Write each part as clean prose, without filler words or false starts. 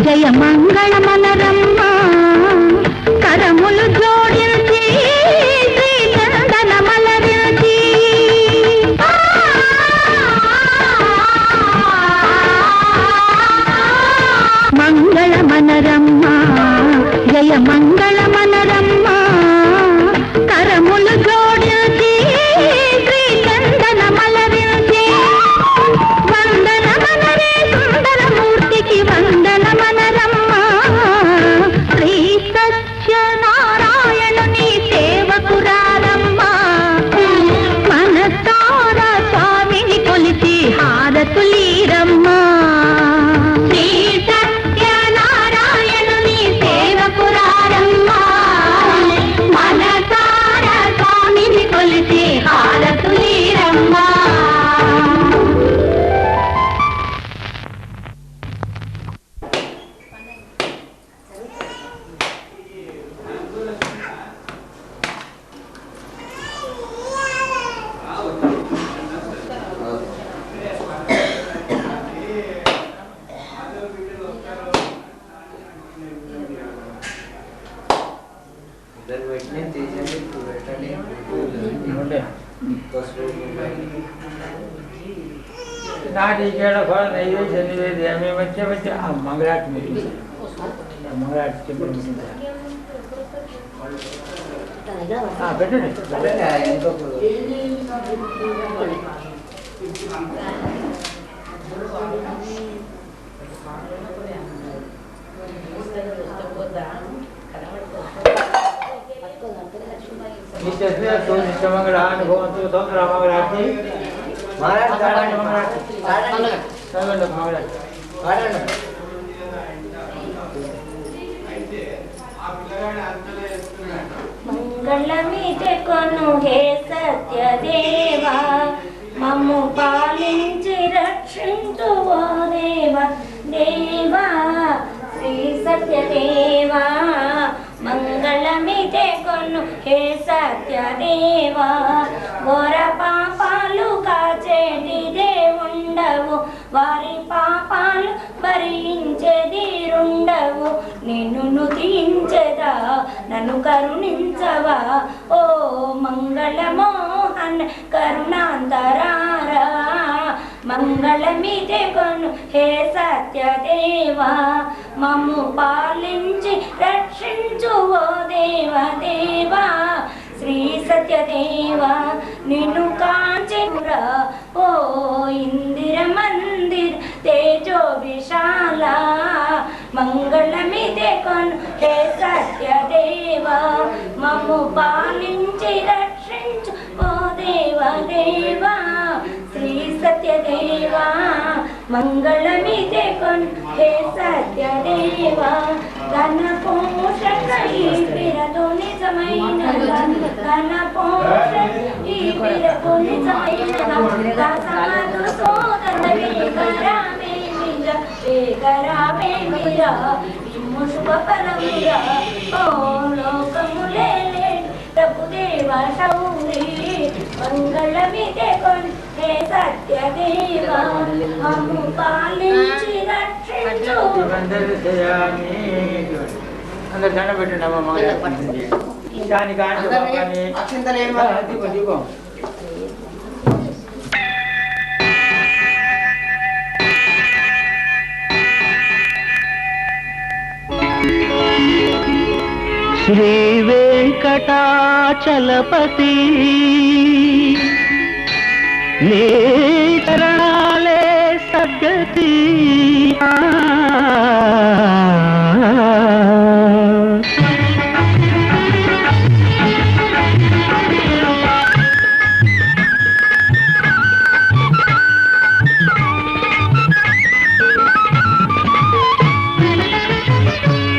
జయ మంగళ మనరమ్మ కరములు జోడించి శ్రీచందన మలరించి మంగళ మనరమ్మ జయ మంగళ మనరమ్మ కరములు జోడించి శ్రీచందన మలరించి వందన మనరే సుందర మూర్తికి వందన మనరమ్మ శ్రీ సత్యనారాయణుని సేవకురారమ్మ మనసార స్వామిని కొలిచి హారతులీరమ్మ శ్రీ సత్యనారాయణుని సేవకురారమ్మ మనసార స్వామిని కొలిచి హారతులీరమ్మ. बच्चे मंगराट मंगराट मंगराट మంగళమిదే కొను హే సత్యదేవా మమ్ము పాలించి రక్షించు ఓ దేవా దేవా శ్రీ సత్యదేవా మంగళమిదే కొను హే సత్యదేవా ఘోర పాపాలు కాచేటి దేవుండవు వారి పాపాలు భరించేదిరుండవు నిన్ను నుతించెదా నన్ను కరుణించవా ఓ మంగళమోహన్ కరుణాంతరారా మంగళమిదే కొను హే సత్యదేవా మమ్ము పాలించి రక్షించు ఓ దేవదేవా శ్రీ సత్యదేవా నిన్ను కాంచెరా ఓ ఇందిర మందిర్ తేజో విశాల మంగళమిదే కొను హే సత్యదేవా మమ్ము పాలించి రక్షించు ఓ దేవదేవా శ్రీ సత్యదేవా మంగళమిదే కొను హే సత్యదేవా ధన పోషక ఈ పిరతో నిజమైన ధన పోషక ఈ పిరతో నిజమైన దాసమాదు సోదర వేగరామే మీరా ఇమ్ము శుభ పరమురా ఓ లోకములేలే ప్రభుదేవ శౌరి మంగళమిదే కొను హే సత్యదేవా మమ్ము పాలించి రక్షించు अंदर जाना बेटे ना मामा जानी कान के पापा ने अक्षिंता ले मां दीपो दीपो श्री वेंकटाचलपति नी चरणाले सद्गति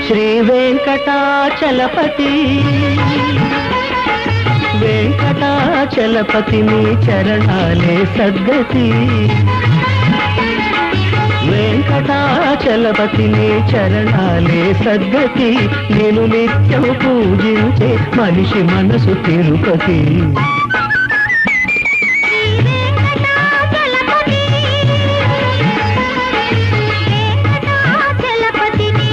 श्री वेंकटाचलपति वेंकटाचलपति नी चरणाले सद्गति वेंकटाचलपति नी चरणाले सद्गति नेनु नित्यं पूजिंचे मनिषि मनसु तिरुपति వెంకటాచలపతి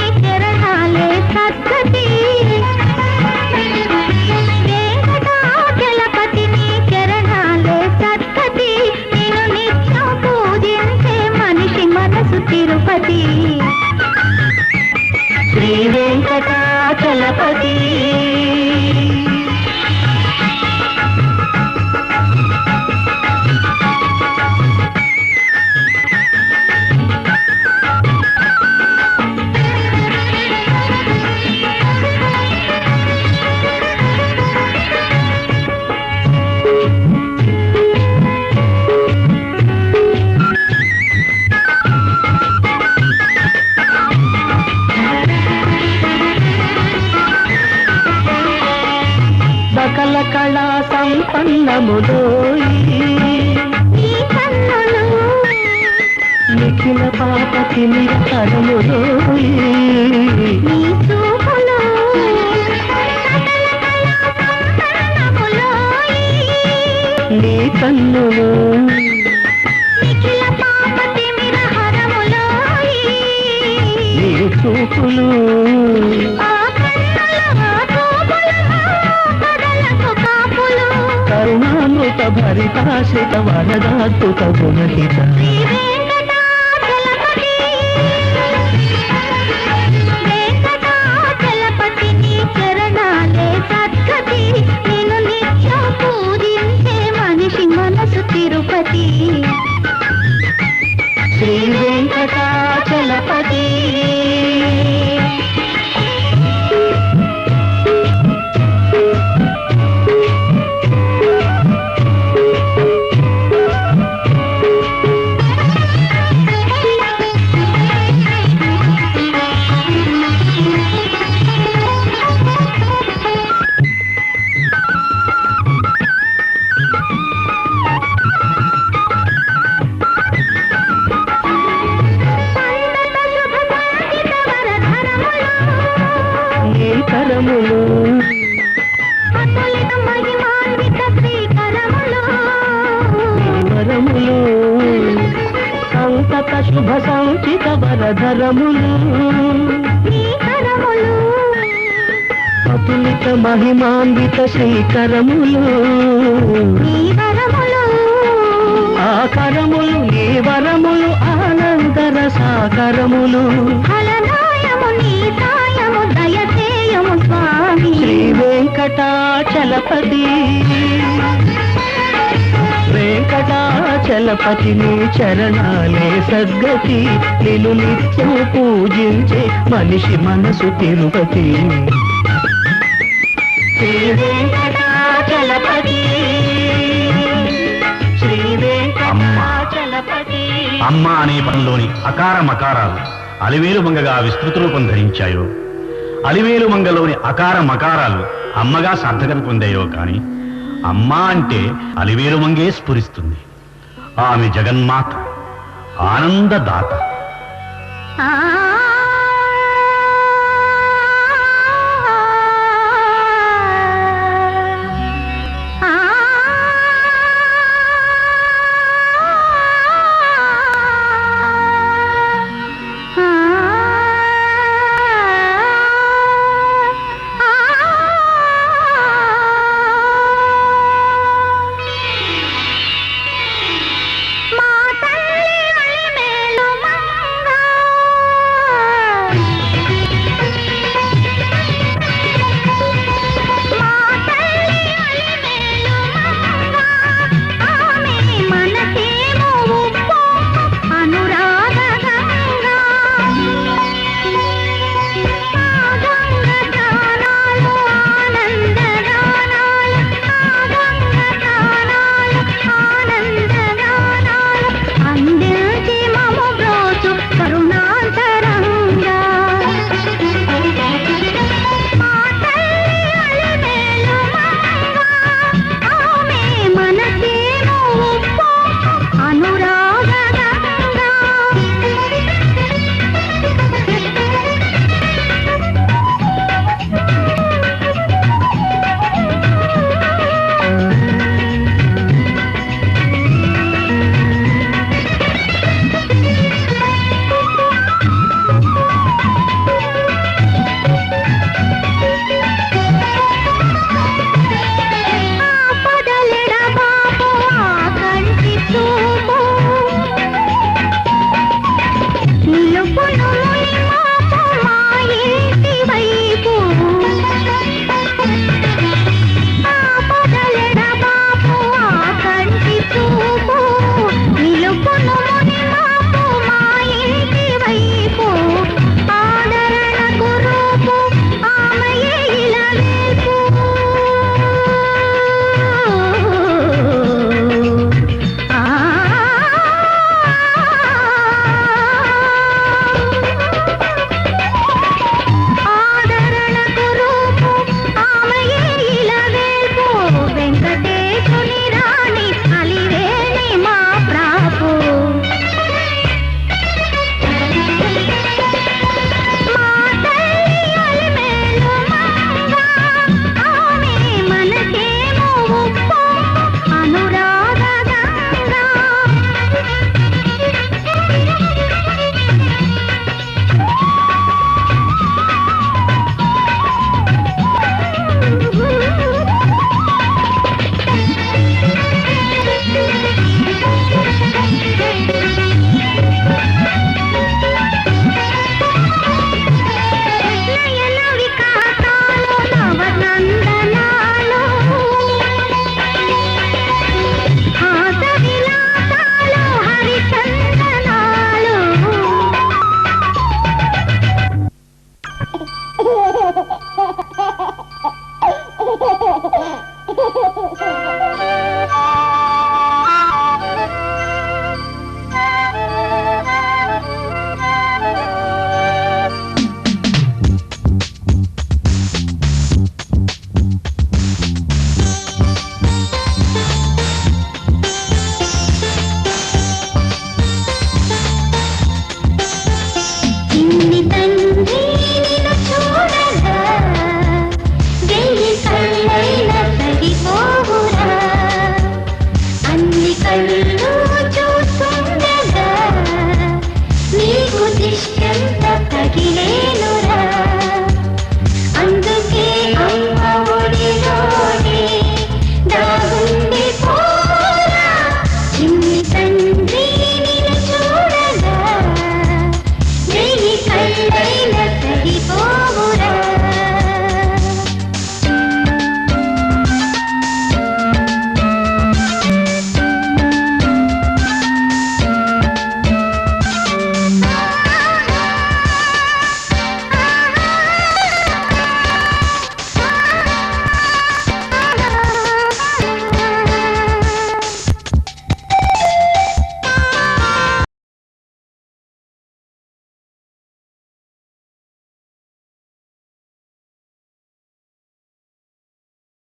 కన్నములోయి నిఖిల పాపకి నిరకరములోయి నీ కన్నులు నీ చూపులు కరుణామృత భరితాశిత వరదాద్భుత గుణహిత తిరుపతి శ్రీ వెంకటాచలపతి కరములు వరములు సంతత శుభ సంచిత వరధరములు అతులిత మహిమాన్విత శ్రీకరములు ఆ కరములు నీ వరములు ఆనందర సాకరములు శ్రీ వెంకటాచలపతి వెంకటాచలపతి నీ చరణాలే సద్గతి నిన్ను నిత్యం పూజించే మనిషి మనసు తిరుపతి శ్రీ వెంకటాచలపతి శ్రీ వెంకటాచలపతి. అమ్మ అనే పదంలోని అకార మకారాలు అలివేలు మంగగా విస్తృత రూపం ధరించాయో, అలివేలు మంగలోని అకార మకారాలు అమ్మగా సార్థకత పొందాయో కాని అమ్మ అంటే అలివేలు మంగే స్ఫురిస్తుంది. ఆమె జగన్మాత, ఆనందదాత.